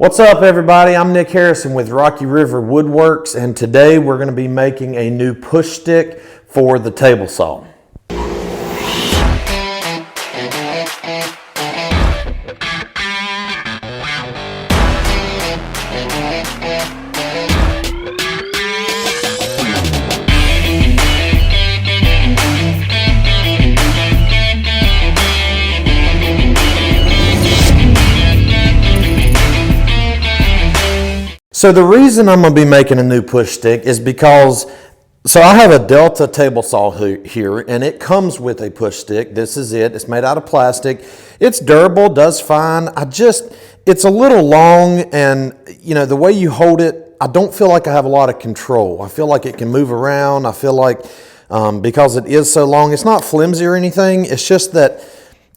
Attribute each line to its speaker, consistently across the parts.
Speaker 1: What's up, everybody? I'm Nick Harrison with Rocky River Woodworks, and today we're going to be making a new push stick for the table saw. So the reason I'm going to be making a new push stick is because, I have a Delta table saw here, and it comes with a push stick. This is it. It's made out of plastic. It's durable, does fine. It's a little long, and the way you hold it, I don't feel like I have a lot of control. I feel like it can move around. I feel like because it is so long, it's not flimsy or anything. It's just that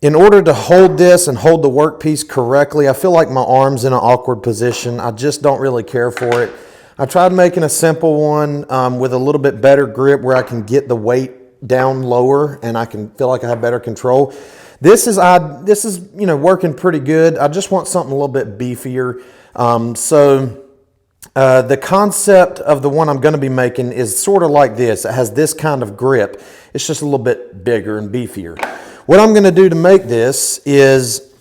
Speaker 1: in order to hold this and hold the workpiece correctly, I feel like my arm's in an awkward position. I just don't really care for it. I tried making a simple one with a little bit better grip where I can get the weight down lower and I can feel like I have better control. This is working pretty good. I just want something a little bit beefier. The concept of the one I'm going to be making is sort of like this. It has this kind of grip. It's just a little bit bigger and beefier. What I'm going to do to make this is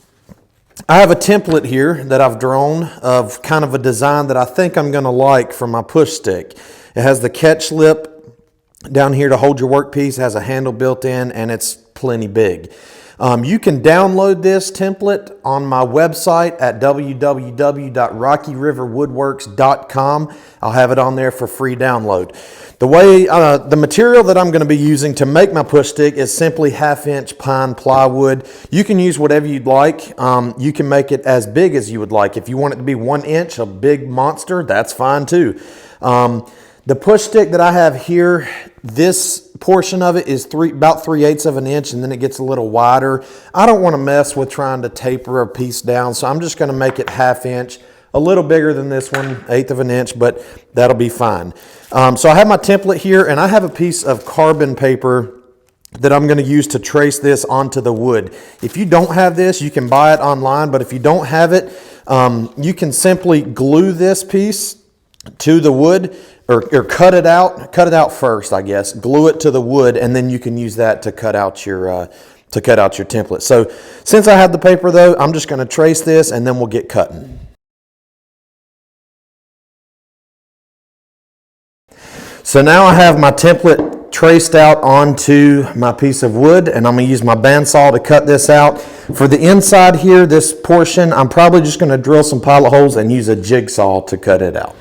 Speaker 1: I have a template here that I've drawn of kind of a design that I think I'm going to like for my push stick. It has the catch lip down here to hold your workpiece, it has a handle built in, and it's plenty big. You can download this template on my website at www.rockyriverwoodworks.com. I'll have it on there for free download. The material that I'm going to be using to make my push stick is simply 1/2-inch pine plywood. You can use whatever you'd like. You can make it as big as you would like. If you want it to be 1 inch, a big monster, that's fine too. The push stick that I have here, this portion of it is about 3/8 of an inch, and then it gets a little wider. I don't want to mess with trying to taper a piece down, so I'm just going to make it 1/2 inch, a little bigger than this one, 1/8 of an inch, but that'll be fine. So I have my template here, and I have a piece of carbon paper that I'm going to use to trace this onto the wood. If you don't have this, you can buy it online, but if you don't have it, you can simply glue this piece to the wood, or cut it out first, I guess, glue it to the wood, and then you can use that to cut out your template. So since I have the paper though, I'm just going to trace this and then we'll get cutting. So now I have my template traced out onto my piece of wood, and I'm going to use my bandsaw to cut this out. For the inside here, this portion, I'm probably just going to drill some pilot holes and use a jigsaw to cut it out.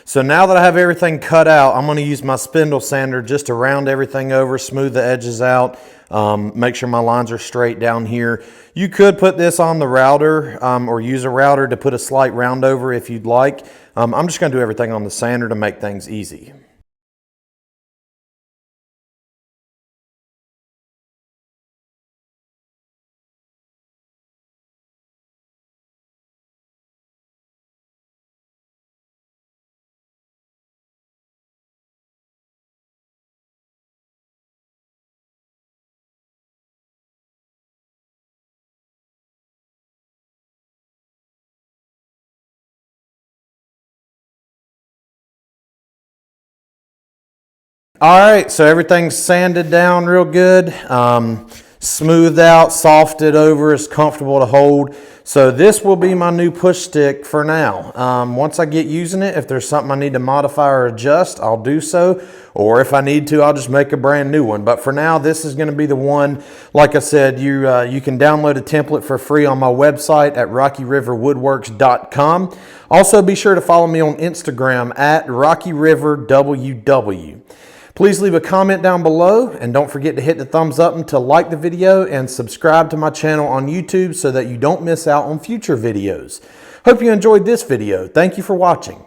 Speaker 1: So now that I have everything cut out, I'm going to use my spindle sander just to round everything over, smooth the edges out, make sure my lines are straight down here. You could put this on the router or use a router to put a slight round over if you'd like. I'm just going to do everything on the sander to make things easy. All right, so everything's sanded down real good, smoothed out, softed over, it's comfortable to hold. So this will be my new push stick for now. Once I get using it, if there's something I need to modify or adjust, I'll do so. Or if I need to, I'll just make a brand new one. But for now, this is going to be the one. Like I said, you can download a template for free on my website at rockyriverwoodworks.com. Also, be sure to follow me on Instagram at RockyRiverWW. Please leave a comment down below, and don't forget to hit the thumbs up and to like the video and subscribe to my channel on YouTube so that you don't miss out on future videos. Hope you enjoyed this video. Thank you for watching.